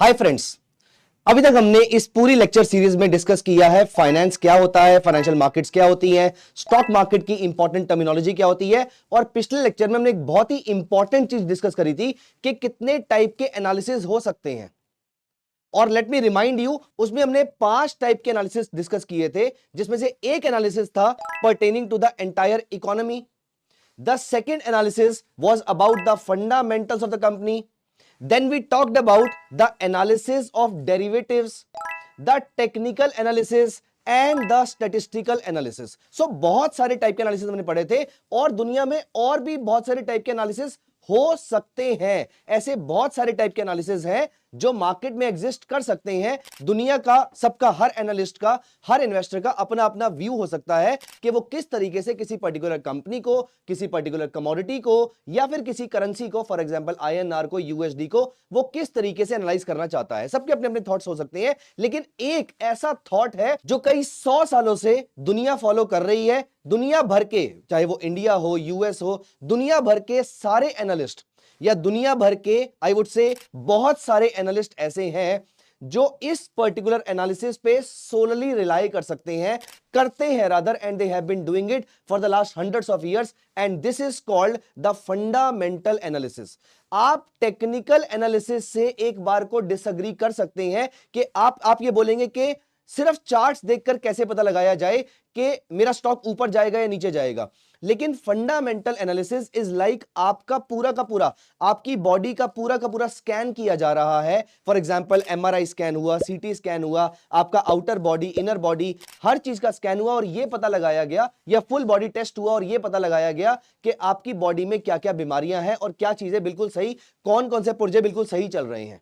Hi friends, अभी तक हमने इस पूरी लेक्चर सीरीज में डिस्कस किया है फाइनेंस क्या होता है, फाइनेंशियल मार्केट्स क्या होती हैं, स्टॉक मार्केट की इंपॉर्टेंट टर्मिनोलॉजी क्या होती है। और पिछले लेक्चर में हमने एक बहुत ही इंपॉर्टेंट चीज डिस्कस करी थी कि कितने टाइप के एनालिसिस हो सकते हैं। और लेट मी रिमाइंड यू, उसमें हमने 5 टाइप के एनालिसिस डिस्कस किए थे, जिसमें से एक एनालिसिस था pertaining to the entire economy. The second analysis was about the fundamentals of the company. Then we talked about the analysis of derivatives, the technical analysis and the statistical analysis. So बहुत सारे type के analysis हमने पढ़े थे और दुनिया में और भी बहुत सारे टाइप के एनालिसिस हो सकते हैं। ऐसे बहुत सारे टाइप के एनालिसिस हैं जो मार्केट में एग्जिस्ट कर सकते हैं। दुनिया का सबका, हर एनालिस्ट का, हर इन्वेस्टर का अपना अपना व्यू हो सकता है कि वो किस तरीके से किसी पर्टिकुलर कंपनी को, किसी पर्टिकुलर कमोडिटी को या फिर किसी करेंसी को, फॉर एग्जांपल आईएनआर को, यूएसडी को, वो किस तरीके से एनालाइज करना चाहता है। सबके अपने अपने थॉट्स हो सकते हैं, लेकिन एक ऐसा थॉट है जो कई 100 सालों से दुनिया फॉलो कर रही है। दुनिया भर के, चाहे वो इंडिया हो, यूएस हो, दुनिया भर के सारे एनालिस्ट या दुनिया भर के आई वुड से बहुत सारे एनालिस्ट ऐसे हैं जो इस पर्टिकुलर एनालिसिस पे सोलली रिलाई कर सकते हैं, करते हैं rather, and they have been doing it for the last hundreds of years, and this is called the fundamental analysis. आप टेक्निकल एनालिसिस से एक बार को डिसएग्री कर सकते हैं कि आप ये बोलेंगे कि सिर्फ चार्ट्स देखकर कैसे पता लगाया जाए कि मेरा स्टॉक ऊपर जाएगा या नीचे जाएगा। लेकिन फंडामेंटल एनालिसिस इज लाइक आपका पूरा का पूरा, आपकी बॉडी का पूरा स्कैन किया जा रहा है। फॉर एग्जांपल एमआरआई स्कैन हुआ, सीटी स्कैन हुआ, आपका आउटर बॉडी, इनर बॉडी, हर चीज का स्कैन हुआ और यह पता लगाया गया, या फुल बॉडी टेस्ट हुआ और यह पता लगाया गया कि आपकी बॉडी में क्या क्या बीमारियां हैं और क्या चीजें बिल्कुल सही, कौन कौन से पुर्जे बिल्कुल सही चल रहे हैं।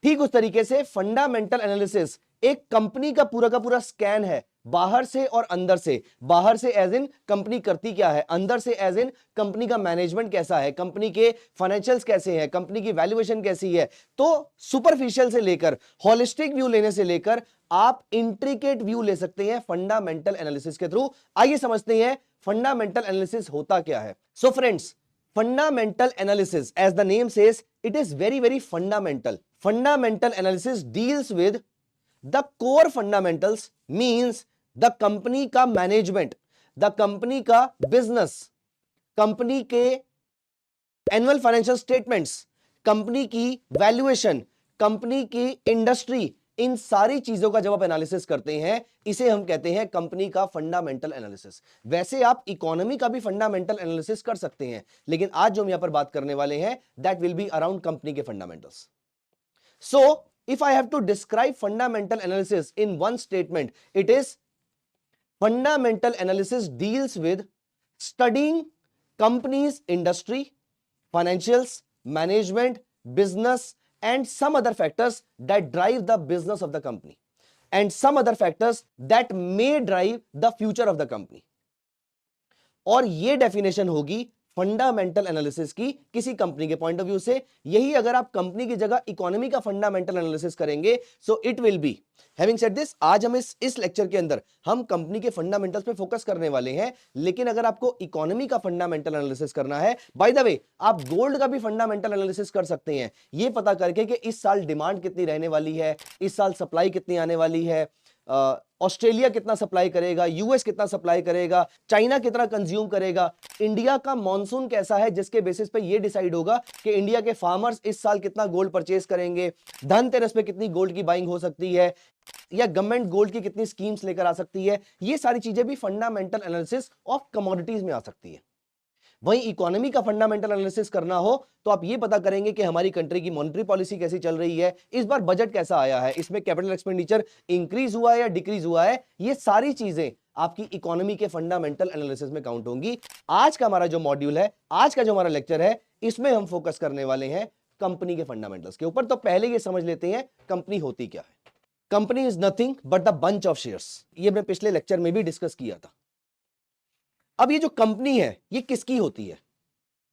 ठीक उस तरीके से फंडामेंटल एनालिसिस एक कंपनी का पूरा स्कैन है, बाहर से और अंदर से। बाहर से एज इन कंपनी करती क्या है, अंदर से एज इन कंपनी का मैनेजमेंट कैसा है, कंपनी के फाइनेंशियल्स कैसे हैं, कंपनी की वैल्यूएशन कैसी है। तो सुपरफिशियल से लेकर होलिस्टिक व्यू लेने से लेकर आप इंट्रिकेट व्यू ले सकते हैं फंडामेंटल एनालिसिस के थ्रू। आइए समझते हैं फंडामेंटल एनालिसिस होता क्या है। So friends, fundamental analysis, as the name says, it is very fundamental. Fundamental analysis deals with the core fundamentals, means the company का management, the company का business, company के annual financial statements, company की valuation, company की industry, इन सारी चीजों का जब आप एनालिसिस करते हैं, इसे हम कहते हैं कंपनी का फंडामेंटल एनालिसिस। वैसे आप इकोनॉमी का भी फंडामेंटल एनालिसिस कर सकते हैं, लेकिन आज जो हम यहां पर बात करने वाले हैं, that will be around company के fundamentals. So if I have to describe fundamental analysis in one statement, it is fundamental analysis deals with studying companies industry, financials, management, business and some other factors that drive the business of the company and some other factors that may drive the future of the company. और ये definition होगी fundamental analysis की किसी company के point of view से। यही अगर आप कंपनी की जगह इकोनॉमी का फंडामेंटल एनालिसिस करेंगे, so it will be. Having said this, आज हम इस लेक्चर के अंदर हम कंपनी के फंडामेंटल्स पे फोकस करने वाले हैं, लेकिन अगर आपको इकोनॉमी का फंडामेंटल एनालिसिस करना है, बाय द वे आप गोल्ड का भी फंडामेंटल एनालिसिस कर सकते हैं, ये पता करके कि इस साल डिमांड कितनी रहने वाली है, इस साल सप्लाई कितनी आने वाली है, ऑस्ट्रेलिया कितना सप्लाई करेगा, यूएस कितना सप्लाई करेगा, चाइना कितना कंज्यूम करेगा, इंडिया का मॉनसून कैसा है, जिसके बेसिस पे ये डिसाइड होगा कि इंडिया के फार्मर्स इस साल कितना गोल्ड परचेज करेंगे, धनतेरस पे कितनी गोल्ड की बाइंग हो सकती है, या गवर्नमेंट गोल्ड की कितनी स्कीम्स लेकर आ सकती है। ये सारी चीजें भी फंडामेंटल एनालिसिस ऑफ कमोडिटीज में आ सकती है। वहीं इकोनॉमी का फंडामेंटल एनालिसिस करना हो तो आप ये पता करेंगे कि हमारी कंट्री की मॉनेटरी पॉलिसी कैसी चल रही है, इस बार बजट कैसा आया है, इसमें कैपिटल एक्सपेंडिचर इंक्रीज हुआ है या डिक्रीज हुआ है। ये सारी चीजें आपकी इकोनॉमी के फंडामेंटल एनालिसिस में काउंट होंगी। आज का हमारा जो मॉड्यूल है, आज का जो हमारा लेक्चर है, इसमें हम फोकस करने वाले हैं कंपनी के फंडामेंटल्स के ऊपर। तो पहले ये समझ लेते हैं कंपनी होती क्या है। Company is nothing but the bunch of shares. ये हमने पिछले लेक्चर में भी डिस्कस किया था। अब ये जो कंपनी है, ये किसकी होती है?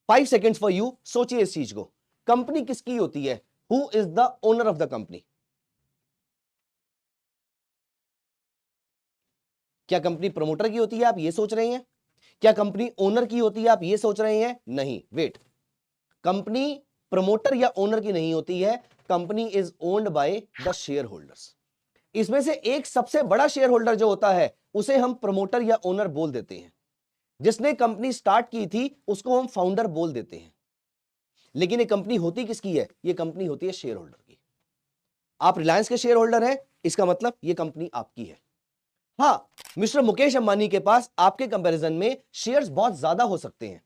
5 सेकेंड्स फॉर यू, सोचिए इस चीज को। कंपनी किसकी होती है? Who is the owner of the company? क्या कंपनी प्रमोटर की होती है? आप ये सोच रहे हैं। क्या कंपनी ओनर की होती है? आप ये सोच रहे हैं। नहीं, वेट। कंपनी प्रमोटर या ओनर की नहीं होती है, company is owned by the share holders. इसमें से एक सबसे बड़ा शेयर होल्डर जो होता है उसे हम प्रमोटर या ओनर बोल देते हैं। जिसने कंपनी स्टार्ट की थी उसको हम फाउंडर बोल देते हैं। लेकिन ये कंपनी होती किसकी है? ये कंपनी होती है शेयर होल्डर की। आप रिलायंस के शेयर होल्डर हैं, इसका मतलब ये कंपनी आपकी है। हां, मिस्टर मुकेश अंबानी के पास आपके कंपैरिजन में शेयर्स बहुत ज्यादा हो सकते हैं।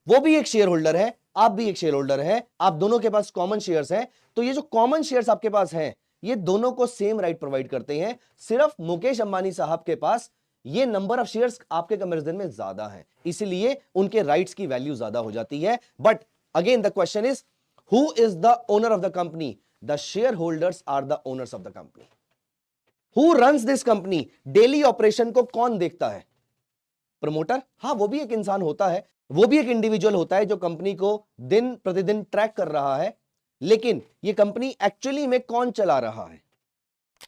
वो भी एक शेयर होल्डर है, आप भी एक शेयर होल्डर है, आप दोनों के पास कॉमन शेयर्स हैं। तो ये जो कॉमन शेयर्स आपके पास हैं, ये दोनों को सेम राइट प्रोवाइड करते हैं। सिर्फ मुकेश अंबानी साहब के पास ये नंबर ऑफ शेयर्स आपके कंपैरिजन में ज्यादा है, इसीलिए उनके राइट्स की वैल्यू ज्यादा हो जाती है। But again the question is, who is the owner of the company? The share holders are the owners of the company. Who runs this company? Daily operation को कौन देखता है? प्रमोटर? हां, वो भी एक इंसान होता है, वो भी एक इंडिविजुअल होता है जो कंपनी को दिन प्रतिदिन ट्रैक कर रहा है। लेकिन ये कंपनी एक्चुअली में कौन चला रहा है?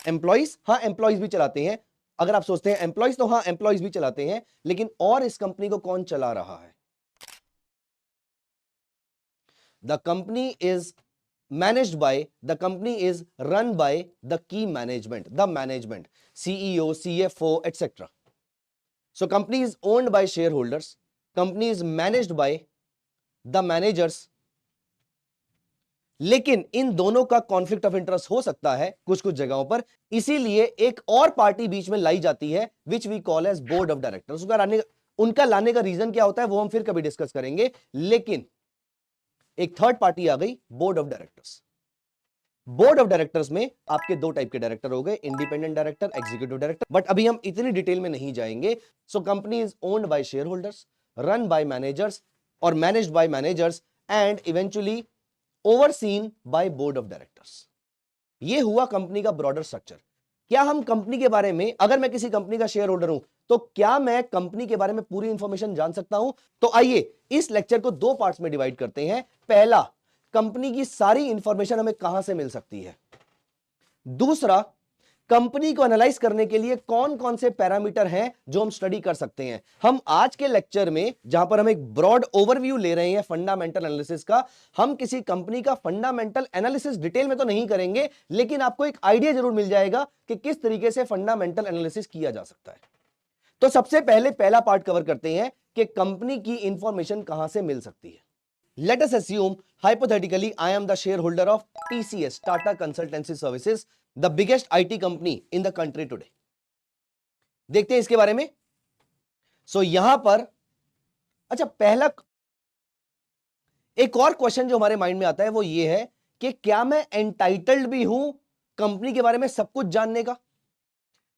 एम्प्लॉइज? हां, एम्प्लॉइज भी चलाते हैं। अगर आप सोचते हैं एम्प्लॉइज, तो हां, एम्प्लॉइज भी चलाते हैं, लेकिन और इस कंपनी को कौन चला रहा है? The company is managed by, the company is run by the key management, the management, CEO, CFO, etc. So company is owned by shareholders, company is managed by the managers. लेकिन इन दोनों का conflict of interest हो सकता है कुछ कुछ जगहों पर, इसीलिए एक और पार्टी बीच में लाई जाती है which we call as board of directors. उनका लाने का रीजन क्या होता है वो हम फिर कभी डिस्कस करेंगे, लेकिन एक थर्ड पार्टी आ गई, board of directors. Board of directors में आपके दो टाइप के डायरेक्टर हो गए, independent director, executive director, but अभी हम इतनी डिटेल में नहीं जाएंगे। So company is owned by shareholders, run by managers और managed by managers and eventually overseen by board of directors. ये हुआ कंपनी का ब्रॉडर स्ट्रक्चर। क्या हम कंपनी के बारे में, अगर मैं किसी कंपनी का शेयर होल्डर हूं, तो क्या मैं कंपनी के बारे में पूरी इंफॉर्मेशन जान सकता हूं? तो आइए इस लेक्चर को दो पार्ट्स में डिवाइड करते हैं। पहला, कंपनी की सारी इंफॉर्मेशन हमें कहां से मिल सकती है। दूसरा, कंपनी को एनालाइज करने के लिए कौन कौन से पैरामीटर हैं जो हम स्टडी कर सकते हैं। हम आज के लेक्चर में, जहां पर हम एक ब्रॉड ओवरव्यू ले रहे हैं फंडामेंटल एनालिसिस का, हम किसी कंपनी का फंडामेंटल एनालिसिस डिटेल में तो नहीं करेंगे, लेकिन आपको एक आइडिया जरूर मिल जाएगा कि किस तरीके से फंडामेंटल एनालिसिस किया जा सकता है। तो सबसे पहले पहला पार्ट कवर करते हैं कि कंपनी की इंफॉर्मेशन कहां से मिल सकती है। Let us assume, hypothetically, I am the shareholder of TCS, Tata Consultancy Services, the biggest IT company in the country today. देखते हैं इसके बारे में। यहां पर अच्छा, पहला एक और क्वेश्चन जो हमारे माइंड में आता है वो ये है कि क्या मैं एंटाइटल्ड भी हूं कंपनी के बारे में सब कुछ जानने का?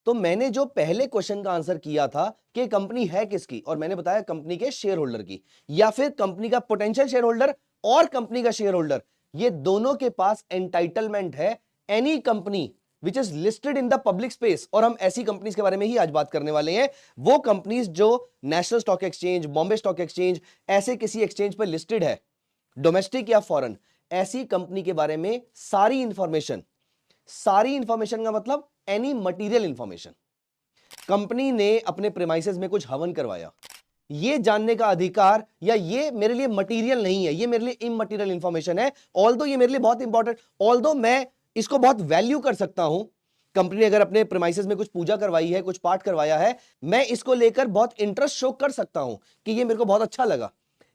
तो मैंने जो पहले क्वेश्चन का आंसर किया था कि कंपनी है किसकी, और मैंने बताया कंपनी के शेयर होल्डर की, या फिर कंपनी का पोटेंशियल शेयर होल्डर और कंपनी का शेयर होल्डर, ये दोनों के पास एंटाइटलमेंट है। Any company which is listed in the public space, और हम ऐसी कंपनीज के बारे में ही आज बात करने वाले हैं, वो कंपनीज जो national stock exchange, Bombay stock exchange, ऐसे किसी एक्सचेंज पर लिस्टेड है, डोमेस्टिक या फॉरेन, ऐसी कंपनी के बारे में सारी इंफॉर्मेशन का मतलब एनी मटीरियल इंफॉर्मेशन। कंपनी ने अपने प्रेमाइसेस में कुछ हवन करवाया, ये जानने का अधिकार, या ये मेरे लिए मटीरियल नहीं है, ये मेरे लिए इममटीरियल इंफॉर्मेशन है, ऑल्दो ये मेरे लिए बहुत इंपॉर्टेंट, ऑल्दो मैं इसको बहुत वैल्यू कर सकता हूं। कंपनी ने अगर अपने प्रेमाइसेस में कुछ पूजा करवाई है, कुछ पाठ करवाया है, मैं इसको लेकर बहुत इंटरेस्ट शो कर सकता हूं कि ये मेरे को बहुत अच्छा लगा,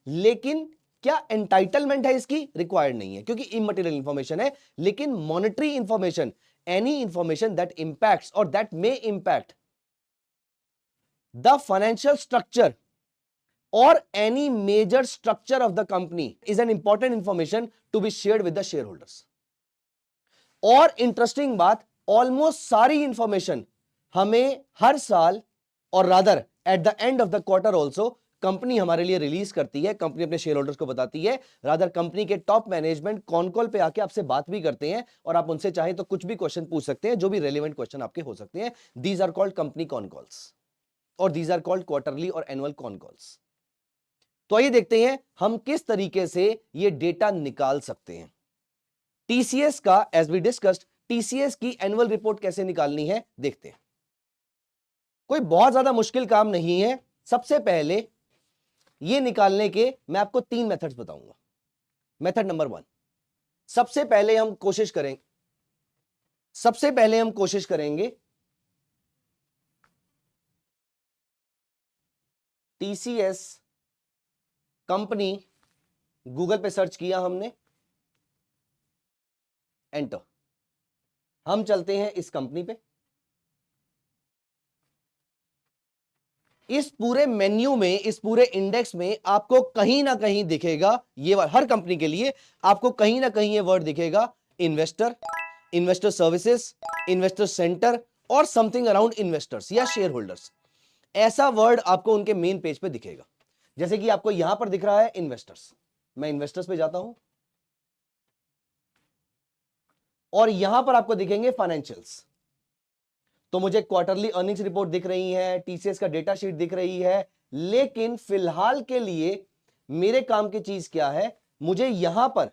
लेकिन क्या एंटाइटलमेंट है इसकी? रिक्वायर्ड नहीं है, क्योंकि इममटीरियल इंफॉर्मेशन है। लेकिन monetary information, any information that impacts और that may impact the financial structure और any major structure of the company is an important information to be shared with the share holders. और interesting बात, almost सारी information हमें हर साल, और rather at the end of the quarter also, company हमारे लिए रिलीज करती है। कंपनी अपने शेयर होल्डर्स को बताती है, रादर कंपनी के टॉप मैनेजमेंट कॉन कॉल पे आके आपसे बात भी करते हैं, और आप उनसे चाहे तो कुछ भी क्वेश्चन पूछ सकते हैं, जो भी रेलेवेंट क्वेश्चन आपके हो सकते हैं। These are called company con calls, और दीज आर कॉल्ड क्वार्टरली और एनुअल कॉन कॉल्स। तो आइए देखते हैं हम किस तरीके से ये डेटा निकाल सकते हैं। टीसीएस का, एज वी डिस्कस्ड, टीसीएस की एनुअल रिपोर्ट कैसे निकालनी है देखते हैं। कोई बहुत ज्यादा मुश्किल काम नहीं है। सबसे पहले ये निकालने के मैं आपको 3 मेथड्स बताऊंगा। मेथड नंबर 1, सबसे पहले हम कोशिश करेंगे टीसीएस कंपनी, गूगल पे सर्च किया हमने, एंटर। हम चलते हैं इस कंपनी पे। इस पूरे मेन्यू में, इस पूरे इंडेक्स में आपको कहीं ना कहीं दिखेगा, ये हर कंपनी के लिए आपको कहीं ना कहीं ये वर्ड दिखेगा, investor, investor services, investor centre और समथिंग अराउंड इन्वेस्टर्स या शेयर होल्डर्स। ऐसा वर्ड आपको उनके मेन पेज पे दिखेगा। जैसे कि आपको यहां पर दिख रहा है इन्वेस्टर्स, मैं इन्वेस्टर्स पे जाता हूं और यहां पर आपको दिखेंगे फाइनेंशियल्स। तो मुझे क्वार्टरली अर्निंग्स रिपोर्ट दिख रही है, टीसीएस का डेटा शीट दिख रही है, लेकिन फिलहाल के लिए मेरे काम की चीज क्या है, मुझे यहां पर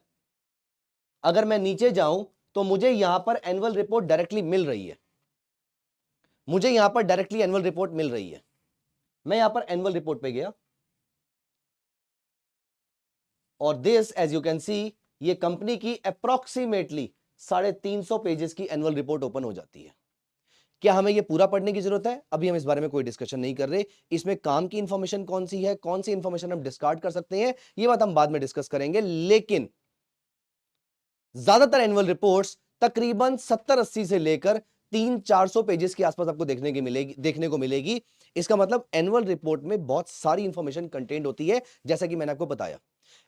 अगर मैं नीचे जाऊं तो मुझे यहां पर एनुअल रिपोर्ट डायरेक्टली मिल रही है। मुझे यहां पर डायरेक्टली एनुअल रिपोर्ट मिल रही है। मैं यहां पर एनुअल रिपोर्ट पे गया और this as you can see, ये कंपनी की अप्रोक्सीमेटली 350 पेजेस की एनुअल रिपोर्ट ओपन हो जाती है। क्या हमें यह पूरा पढ़ने की जरूरत है? अभी हम इस बारे में कोई डिस्कशन नहीं कर रहे। इसमें काम की इंफॉर्मेशन कौन सी है, कौन सी इंफॉर्मेशन हम डिस्कार्ड कर सकते हैं, यह बात हम बाद में डिस्कस करेंगे। लेकिन ज्यादातर एनुअल रिपोर्ट्स तकरीबन 70-80 से लेकर 300-400 पेजेस के आसपास आपको देखने को मिलेगी। इसका मतलब एनुअल रिपोर्ट में बहुत सारी इंफॉर्मेशन कंटेंट होती है। जैसा कि मैंने आपको बताया,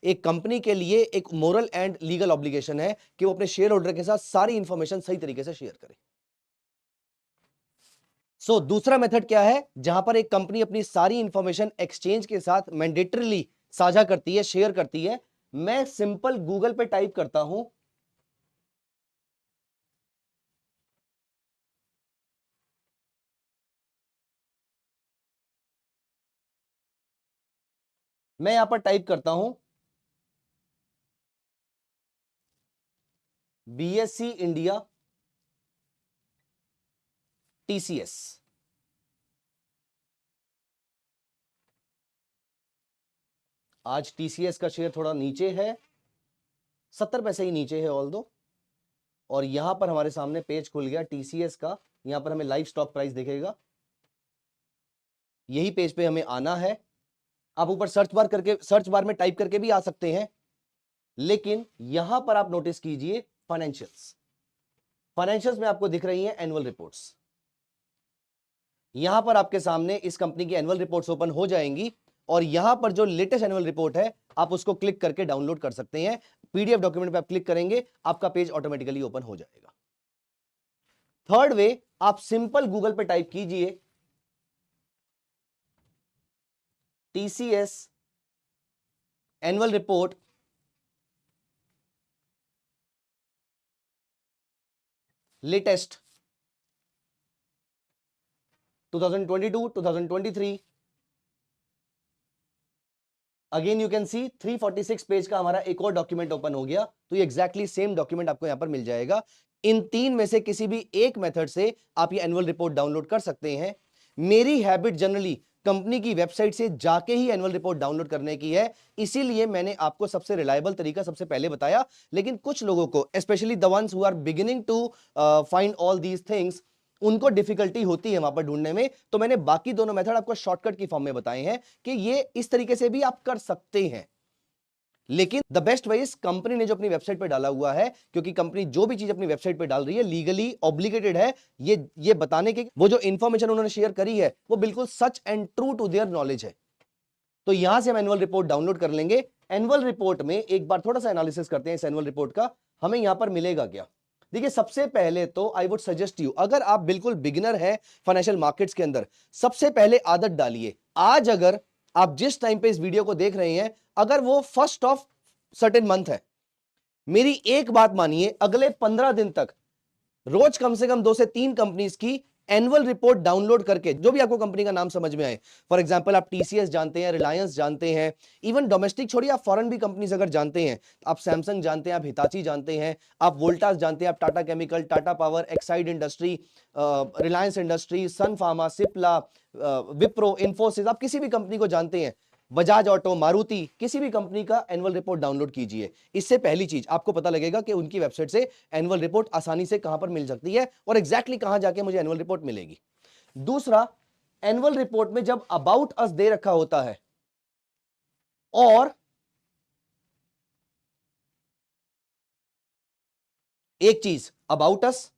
एक कंपनी के लिए एक मोरल एंड लीगल ऑब्लिगेशन है कि वो अपने शेयर होल्डर के साथ सारी इंफॉर्मेशन सही तरीके से शेयर करे। दूसरा मेथड क्या है, जहां पर एक कंपनी अपनी सारी इंफॉर्मेशन एक्सचेंज के साथ मैंडेटरीली साझा करती है, शेयर करती है। मैं सिंपल गूगल पे टाइप करता हूं, मैं यहां पर टाइप करता हूं बीएसई इंडिया टीसीएस। आज टीसीएस का शेयर थोड़ा नीचे है, 70 पैसे ही नीचे है ऑल दो। और यहां पर हमारे सामने पेज खुल गया टीसीएस का। यहां पर हमें लाइव स्टॉक प्राइस दिखेगा, यही पेज पे हमें आना है। आप ऊपर सर्च बार में टाइप करके भी आ सकते हैं, लेकिन यहां पर आप नोटिस कीजिए फाइनेंशियल्स में आपको दिख रही हैं एनुअल रिपोर्ट्स। यहां पर आपके सामने इस कंपनी की एनुअल रिपोर्ट्स ओपन हो जाएंगी और यहां पर जो लेटेस्ट एनुअल रिपोर्ट है आप उसको क्लिक करके डाउनलोड कर सकते हैं। पीडीएफ डॉक्यूमेंट पे आप क्लिक करेंगे, आपका पेज ऑटोमेटिकली ओपन हो जाएगा। थर्ड वे, आप सिंपल गूगल पे टाइप कीजिए TCS annual report latest 2022-2023। Again you can C 346 page का हमारा एक और डॉक्यूमेंट ओपन हो गया। तो ये एग्जैक्टली सेम डॉक्यूमेंट आपको यहां पर मिल जाएगा। इन तीन में से किसी भी एक मेथड से आप ये एनुअल रिपोर्ट डाउनलोड कर सकते हैं। मेरी हैबिट जनरली कंपनी की वेबसाइट से जाके ही एनुअल रिपोर्ट डाउनलोड करने की है, इसीलिए मैंने आपको सबसे रिलायबल तरीका सबसे पहले बताया। लेकिन कुछ लोगों को, specially the ones who are beginning to find all these things, उनको डिफिकल्टी होती है वहां पर ढूंढने में। तो मैंने बाकी दोनों मेथड आपको शॉर्टकट की फॉर्म में बताए हैं कि ये इस तरीके से भी आप कर सकते हैं। लेकिन the best way is company ने जो अपनी वेबसाइट पे डाला हुआ है, क्योंकि कंपनी जो भी चीज अपनी वेबसाइट पे डाल रही है लीगली ऑब्लिगेटेड है ये बताने के, वो जो इंफॉर्मेशन उन्होंने शेयर करी है वो बिल्कुल सच and true to their knowledge है। तो यहां से हम एनुअल रिपोर्ट डाउनलोड कर लेंगे। एनुअल रिपोर्ट में एक बार थोड़ा सा एनालिसिस करते हैं इस एनुअल रिपोर्ट का, हमें यहां पर मिलेगा क्या। देखिए, सबसे पहले तो आई वुड सजेस्ट यू, अगर आप बिल्कुल बिगिनर है फाइनेंशियल मार्केट्स के अंदर, सबसे पहले आदत डालिए। आज अगर आप जिस टाइम पे इस वीडियो को देख रहे हैं, अगर वो 1st ऑफ सर्टेन मंथ है, मेरी एक बात मानिए, अगले 15 दिन तक रोज कम से कम 2 से 3 कंपनीज की एनुअल रिपोर्ट डाउनलोड करके, जो भी आपको कंपनी का नाम समझ में आए, फॉर एग्जांपल आप टीसीएस जानते हैं, रिलायंस जानते हैं, इवन डोमेस्टिक छोड़िए आप फॉरेन भी कंपनीज अगर जानते हैं, आप सैमसंग जानते हैं, आप हिताची जानते हैं, आप वोल्टास जानते हैं, आप Tata chemical, Tata power, Exide industry, Reliance industry, Sun pharma, Cipla, Wipro, Infosys, आप किसी भी कंपनी को जानते हैं, बजाज ऑटो, मारुति, किसी भी कंपनी का एनुअल रिपोर्ट डाउनलोड कीजिए। इससे पहली चीज आपको पता लगेगा कि उनकी वेबसाइट से एनुअल रिपोर्ट आसानी से कहां पर मिल सकती है और एग्जैक्टली कहां जाके मुझे एनुअल रिपोर्ट मिलेगी। दूसरा, एनुअल रिपोर्ट में जब अबाउट अस दे रखा होता है और एक चीज अबाउट अस,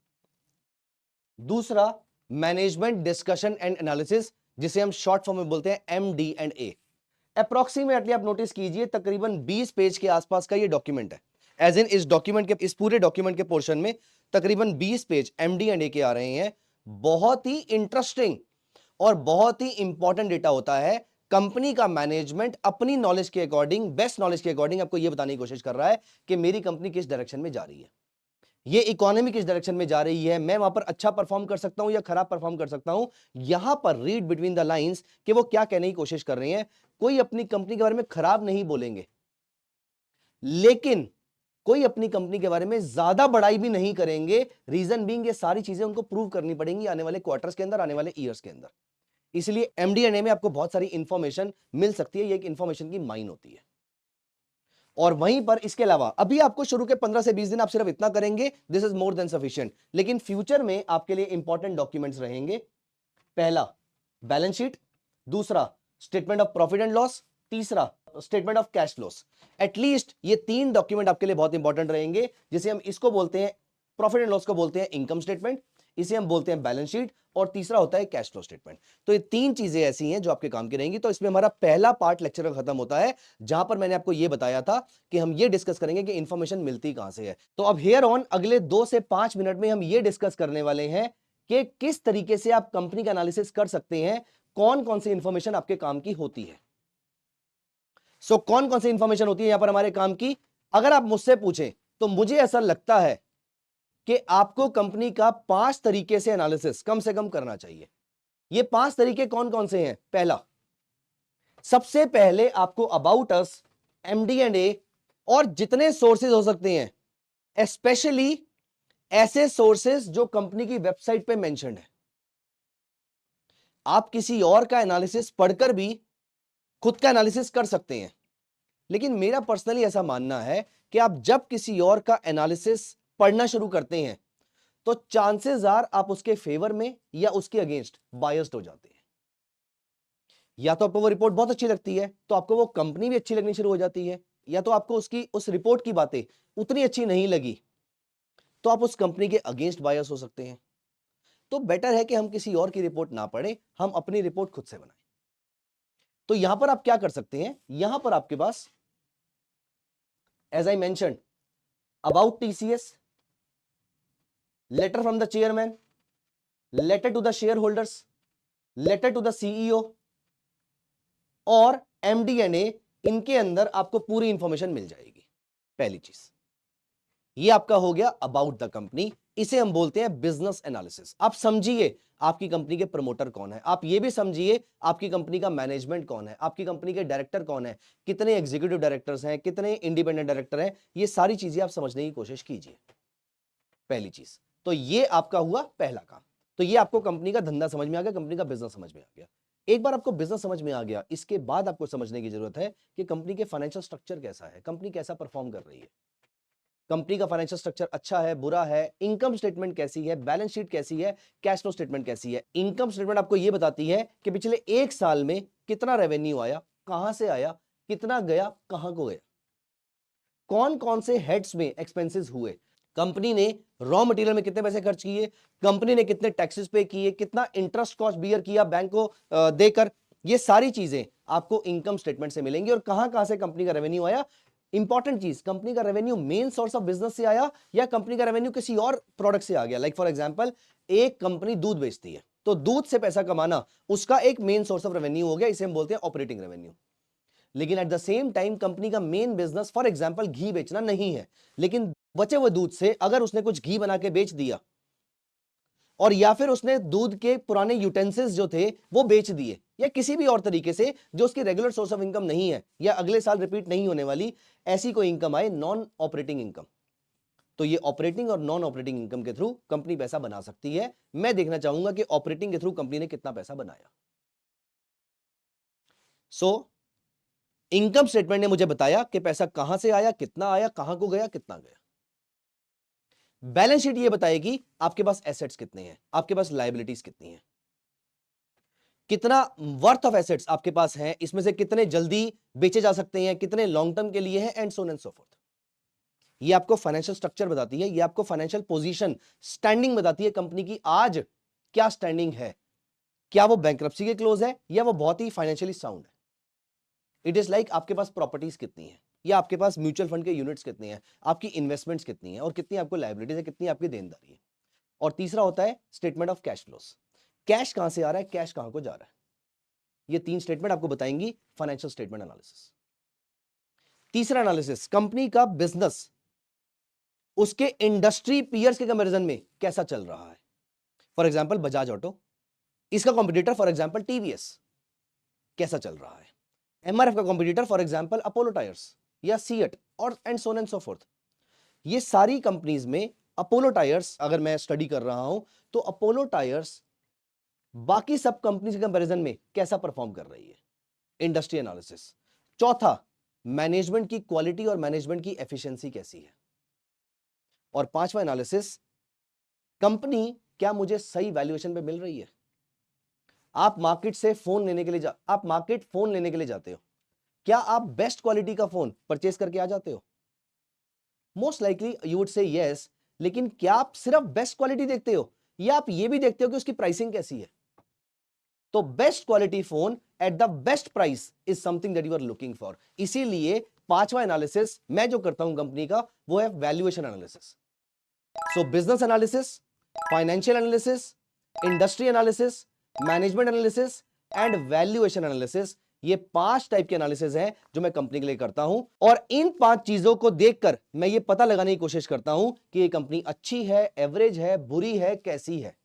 दूसरा मैनेजमेंट डिस्कशन एंड एनालिसिस, जिसे हम शॉर्ट फॉर्म में बोलते हैं MD&A। अप्रोक्सीमेटली आप नोटिस कीजिए तकरीबन 20 पेज के आसपास का ये डॉक्यूमेंट है। एज इन इस डॉक्यूमेंट के, इस पूरे डॉक्यूमेंट के पोर्शन में तकरीबन 20 पेज MD&A के आ रहे हैं। बहुत ही इंटरेस्टिंग और बहुत ही इंपॉर्टेंट डेटा होता है। कंपनी का मैनेजमेंट अपनी नॉलेज के अकॉर्डिंग, बेस्ट नॉलेज के अकॉर्डिंग आपको यह बताने की कोशिश कर रहा है कि मेरी कंपनी किस डायरेक्शन में जा रही है, ये इकोनॉमी किस डायरेक्शन में जा रही है, मैं वहां पर अच्छा परफॉर्म कर सकता हूं या खराब परफॉर्म कर सकता हूं। यहां पर रीड बिटवीन द लाइंस कि वो क्या कहने की कोशिश कर रहे हैं। कोई अपनी कंपनी के बारे में खराब नहीं बोलेंगे, लेकिन कोई अपनी कंपनी के बारे में ज्यादा बड़ाई भी नहीं करेंगे। रीजन बीइंग ये सारी चीजें उनको प्रूव करनी पड़ेंगी आने वाले क्वार्टर्स के अंदर, आने वाले ईयर्स के अंदर। इसलिए MD&A में आपको बहुत सारी इंफॉर्मेशन मिल सकती है, ये एक इंफॉर्मेशन की माइन होती है। और वहीं पर इसके अलावा अभी आपको शुरू के 15 से 20 दिन आप सिर्फ इतना करेंगे, this is more than sufficient. लेकिन फ्यूचर में आपके लिए इंपॉर्टेंट डॉक्यूमेंट्स रहेंगे। पहला बैलेंस शीट, दूसरा statement of profit and loss, तीसरा statement of cash flows. At least ये 3 डॉक्यूमेंट आपके लिए बहुत इंपॉर्टेंट रहेंगे, जिसे हम इसको बोलते हैं प्रॉफिट एंड लॉस को बोलते हैं इनकम स्टेटमेंट, इसे हम बोलते हैं बैलेंस शीट, और तीसरा होता है कैश फ्लो स्टेटमेंट। तो ये 3 चीजें ऐसी हैं जो आपके काम की रहेंगी। तो इसमें हमारा पहला पार्ट लेक्चर का खत्म होता है, जहां पर मैंने आपको यह बताया था कि हम ये डिस्कस करेंगे कि इंफॉर्मेशन मिलती कहां से है। तो अब हियर ऑन अगले 2 से 5 मिनट में हम ये डिस्कस करने वाले हैं कि किस तरीके से आप कंपनी का एनालिसिस कर सकते हैं, कौन कौन सी इंफॉर्मेशन आपके काम की होती है। सो कौन कौन सी इंफॉर्मेशन होती है यहां पर हमारे काम की। अगर आप मुझसे पूछें तो मुझे ऐसा लगता है कि आपको कंपनी का 5 तरीके से एनालिसिस कम से कम करना चाहिए। ये 5 तरीके कौन कौन से हैं। पहला, सबसे पहले आपको अबाउट अस, MD&A और जितने सोर्सेज हो सकते हैं, स्पेशली ऐसे सोर्सेज जो कंपनी की वेबसाइट पे मेंशन्ड है। आप किसी और का एनालिसिस पढ़कर भी खुद का एनालिसिस कर सकते हैं, लेकिन मेरा पर्सनली ऐसा मानना है कि आप जब किसी और का एनालिसिस पढ़ना शुरू करते हैं तो चांसेस आर आप उसके फेवर में या उसके अगेंस्ट बायस्ड हो जाते हैं। या तो आपको वो रिपोर्ट बहुत अच्छी लगती है तो आपको वो कंपनी भी अच्छी लगनी शुरू हो जाती है, या तो आपको उसकी उस रिपोर्ट की बातें उतनी अच्छी नहीं लगी तो आप उस कंपनी के अगेंस्ट बायस हो सकते हैं। तो बेटर है कि हम किसी और की रिपोर्ट ना पढ़ें, हम अपनी रिपोर्ट खुद से बनाएं। तो यहां पर आप क्या कर सकते हैं, यहां पर आपके पास as I mentioned about TCS, letter from the chairman, letter to the share holders, letter to the CEO और MD&A, इनके अंदर आपको पूरी इंफॉर्मेशन मिल जाएगी। पहली चीज ये आपका हो गया अबाउट द कंपनी, इसे हम बोलते हैं बिजनेस एनालिसिस। आप समझिए आपकी कंपनी के प्रमोटर कौन है, आप ये भी समझिए आपकी कंपनी का मैनेजमेंट कौन है, आपकी कंपनी के डायरेक्टर कौन है, कितने एग्जीक्यूटिव डायरेक्टर्स हैं, कितने इंडिपेंडेंट डायरेक्टर हैं, ये सारी चीजें आप समझने की कोशिश कीजिए। पहली चीज तो ये आपका हुआ पहला काम। तो ये आपको कंपनी का धंधा समझ में आ गया, कंपनी का बिजनेस समझ में आ गया। एक बार आपको बिजनेस समझ में आ गया, इसके बाद आपको समझने की जरूरत है कि कंपनी के फाइनेंशियल स्ट्रक्चर कैसा है, कंपनी कैसा परफॉर्म कर रही है, कंपनी का फाइनेंशियल स्ट्रक्चर अच्छा है, बुरा है, इनकम स्टेटमेंट कैसी है, बैलेंस शीट कैसी है, कैश फ्लो स्टेटमेंट कैसी है। इनकम स्टेटमेंट आपको यह बताती है कि पिछले 1 साल में कितना रेवेन्यू आया, कहां से आया, कितना गया, कहां को गया, कौन कौन से हेड्स में एक्सपेंसेस हुए, कंपनी ने रॉ मटेरियल में कितने पैसे खर्च किए, कंपनी ने कितने टैक्सेस पे किए, कितना इंटरेस्ट कॉस्ट बियर किया बैंक को देकर। ये सारी चीजें आपको इनकम स्टेटमेंट से मिलेंगी। और कहां कहां से कंपनी का रेवेन्यू आया, इंपॉर्टेंट चीज, कंपनी का revenue main source of business से आया या कंपनी का रेवेन्यू किसी और प्रोडक्ट से आ गया। लाइक फॉर एग्जांपल एक कंपनी दूध बेचती है तो दूध से पैसा कमाना उसका एक मेन सोर्स ऑफ रेवेन्यू हो गया, इसे हम बोलते हैं ऑपरेटिंग रेवेन्यू। लेकिन at the same time company का मेन बिजनेस फॉर एग्जांपल घी बेचना नहीं है, लेकिन बचे हुए दूध से अगर उसने कुछ घी बना के बेच दिया और या फिर उसने दूध के पुराने यूटेंसिल्स जो थे वो बेच दिए, या किसी भी और तरीके से जो उसकी रेगुलर सोर्स ऑफ इनकम नहीं है या अगले साल रिपीट नहीं होने वाली, ऐसी कोई इनकम आए, नॉन ऑपरेटिंग इनकम, तो ये ऑपरेटिंग और नॉन ऑपरेटिंग इनकम के थ्रू कंपनी पैसा बना सकती है। मैं देखना चाहूंगा कि ऑपरेटिंग के थ्रू कंपनी ने कितना पैसा बनाया। सो इनकम स्टेटमेंट ने मुझे बताया कि पैसा कहां से आया, कितना आया, कहां को गया, कितना गया। बैलेंस शीट ये बताएगी आपके पास एसेट्स कितने हैं, आपके पास लायबिलिटीज कितनी हैं, कितना वर्थ ऑफ एसेट्स आपके पास हैं, इसमें से कितने जल्दी बेचे जा सकते हैं, कितने लॉन्ग टर्म के लिए हैं, and so on and so fourth. ये आपको फाइनेंशियल स्ट्रक्चर बताती है, ये आपको फाइनेंशियल पोजीशन, स्टैंडिंग बताती है कंपनी की आज क्या स्टैंडिंग है, क्या वो बैंक्रप्सी के क्लोज है या वो बहुत ही फाइनेंशियली साउंड है। इट इज लाइक आपके पास प्रॉपर्टीज कितनी है, या आपके पास म्यूचुअल फंड के यूनिट्स कितने हैं, आपकी इन्वेस्टमेंट्स कितनी है, और कितनी आपको लायबिलिटीज है, कितनी आपकी देनदारी है। और तीसरा होता है statement of cash flows, cash कहां से आ रहा है, कैश कहां को जा रहा है। ये तीन स्टेटमेंट आपको बताएंगी फाइनेंशियल स्टेटमेंट एनालिसिस। तीसरा एनालिसिस, कंपनी का बिजनेस उसके इंडस्ट्री पीयर्स के कंपैरिजन में कैसा चल रहा है। फॉर एग्जांपल बजाज ऑटो, इसका कॉम्पिटिटर फॉर एग्जांपल टीवीएस कैसा चल रहा है। एमआरएफ का competitor for example Apollo tyres या सीएट और and so on and so fourth. ये सारी कंपनीज में अपोलो टायर्स अगर मैं स्टडी कर रहा हूं तो अपोलो टायर्स बाकी सब कंपनीज के कंपैरिजन में कैसा परफॉर्म कर रही है, इंडस्ट्री एनालिसिस। चौथा, मैनेजमेंट की क्वालिटी और मैनेजमेंट की एफिशिएंसी कैसी है। और पांचवा एनालिसिस, कंपनी क्या मुझे सही वैल्यूएशन पे मिल रही है। आप मार्केट से फोन लेने के लिए आप मार्केट फोन लेने के लिए जाते हो, क्या आप बेस्ट क्वालिटी का फोन परचेस करके आ जाते हो? Most likely you would say yes, लेकिन क्या आप सिर्फ बेस्ट क्वालिटी देखते हो या आप ये भी देखते हो कि उसकी प्राइसिंग कैसी है? तो best quality phone at the best price is something that you are looking for. इसीलिए पांचवा एनालिसिस मैं जो करता हूं कंपनी का वो है valuation analysis. So business analysis, financial analysis, industry analysis, management analysis and valuation analysis, ये 5 टाइप के एनालिसिस हैं जो मैं कंपनी के लिए करता हूं। और इन 5 चीजों को देखकर मैं ये पता लगाने की कोशिश करता हूं कि ये कंपनी अच्छी है, एवरेज है, बुरी है, कैसी है।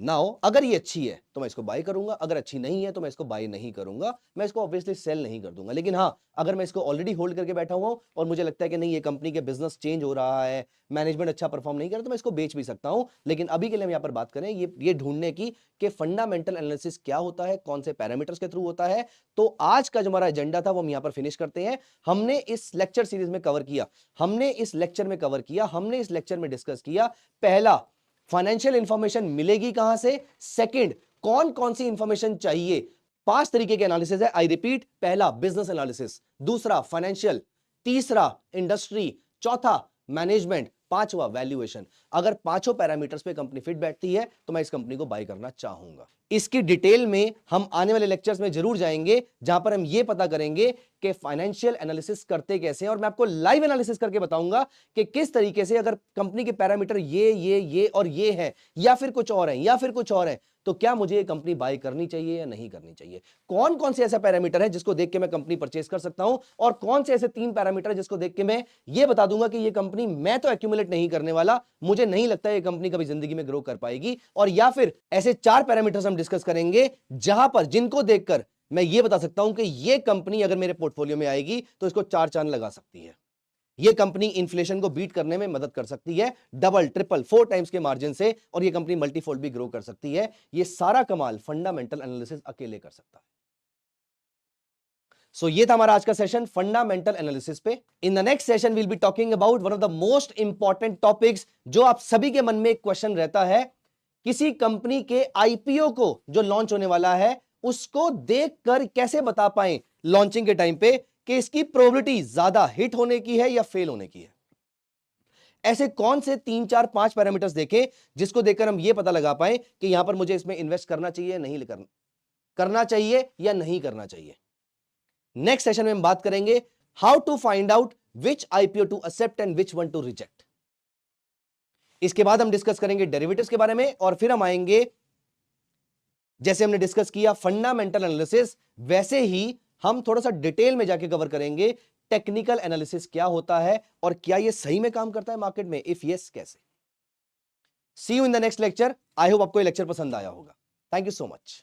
नाउ अगर ये अच्छी है तो मैं इसको बाय करूंगा, अगर अच्छी नहीं है तो मैं इसको बाय नहीं करूंगा, मैं इसको ऑब्वियसली सेल नहीं कर दूंगा। लेकिन हाँ, अगर मैं इसको ऑलरेडी होल्ड करके बैठा हुआ हूं और मुझे लगता है कि नहीं ये कंपनी के बिजनेस चेंज हो रहा है, मैनेजमेंट अच्छा परफॉर्म नहीं कर रहा, तो मैं इसको बेच भी सकता हूं। लेकिन अभी के लिए हम यहां पर बात करें ये ढूंढने की कि फंडामेंटल एनालिसिस क्या होता है, कौन से पैरामीटर्स के थ्रू होता है। तो आज का जो हमारा एजेंडा था वो हम यहां पर फिनिश करते हैं। हमने इस लेक्चर सीरीज में कवर किया, हमने इस लेक्चर में कवर किया, हमने इस लेक्चर में डिस्कस किया। पहला, फाइनेंशियल इंफॉर्मेशन मिलेगी कहां से। सेकंड, कौन कौन सी इंफॉर्मेशन चाहिए। 5 तरीके के एनालिसिस है, आई रिपीट। पहला बिजनेस एनालिसिस, दूसरा फाइनेंशियल, तीसरा इंडस्ट्री, चौथा मैनेजमेंट, पांचवा वैल्यूएशन। अगर पांचों पैरामीटर्स पे कंपनी फिट बैठती है तो मैं इस कंपनी को बाय करना चाहूंगा। इसकी डिटेल में हम आने वाले लेक्चर्स में जरूर जाएंगे, जहां पर हम यह पता करेंगे कि फाइनेंशियल एनालिसिस करते कैसे हैं। और मैं आपको लाइव एनालिसिस करके बताऊंगा कि किस तरीके से अगर कंपनी के पैरामीटर ये और ये है, या फिर कुछ और है, या फिर कुछ और है, तो क्या मुझे ये कंपनी बाय करनी चाहिए या नहीं करनी चाहिए। कौन कौन से ऐसा पैरामीटर है जिसको देख के मैं कंपनी परचेस कर सकता हूं, और कौन से ऐसे 3 पैरामीटर है जिसको देख के मैं ये बता दूंगा कि ये कंपनी मैं तो एक्यूमुलेट नहीं करने वाला, मुझे नहीं लगता ये कंपनी कभी जिंदगी में ग्रो कर पाएगी। और या फिर ऐसे 4 पैरामीटर्स हम डिस्कस करेंगे जहां पर जिनको देखकर मैं ये बता सकता हूं कि ये कंपनी अगर मेरे पोर्टफोलियो में आएगी तो इसको 4 चांद लगा सकती है। ये कंपनी इन्फ्लेशन को बीट करने में मदद कर सकती है, डबल ट्रिपल 4 टाइम्स के मार्जिन से, और ये कंपनी मल्टीफोल्ड भी ग्रो कर सकती है। ये सारा कमाल फंडामेंटल एनालिसिस अकेले कर सकता है। सो ये था हमारा आज का सेशन फंडामेंटल एनालिसिस पे। In the next session we'll be talking about one of the most important topics, जो आप सभी के मन में एक क्वेश्चन रहता है। किसी कंपनी के आईपीओ को जो लॉन्च होने वाला है उसको देखकर कैसे बता पाएं लॉन्चिंग के टाइम पे कि इसकी प्रोबेबिलिटी ज्यादा हिट होने की है या फेल होने की है। ऐसे कौन से 3 4 5 पैरामीटर्स देखें जिसको देखकर हम यह पता लगा पाए कि यहां पर मुझे इसमें इन्वेस्ट करना चाहिए नहीं करना चाहिए या नहीं करना चाहिए। नेक्स्ट सेशन में हम बात करेंगे how to find out which IPO to accept and which one to reject. इसके बाद हम डिस्कस करेंगे डेरिवेटिव्स के बारे में, और फिर हम आएंगे, जैसे हमने डिस्कस किया फंडामेंटल एनालिसिस, वैसे ही हम थोड़ा सा डिटेल में जाके कवर करेंगे टेक्निकल एनालिसिस क्या होता है और क्या यह सही में काम करता है मार्केट में, इफ यस कैसे। See you in the next lecture. I hope आपको ये लेक्चर पसंद आया होगा। Thank you so much.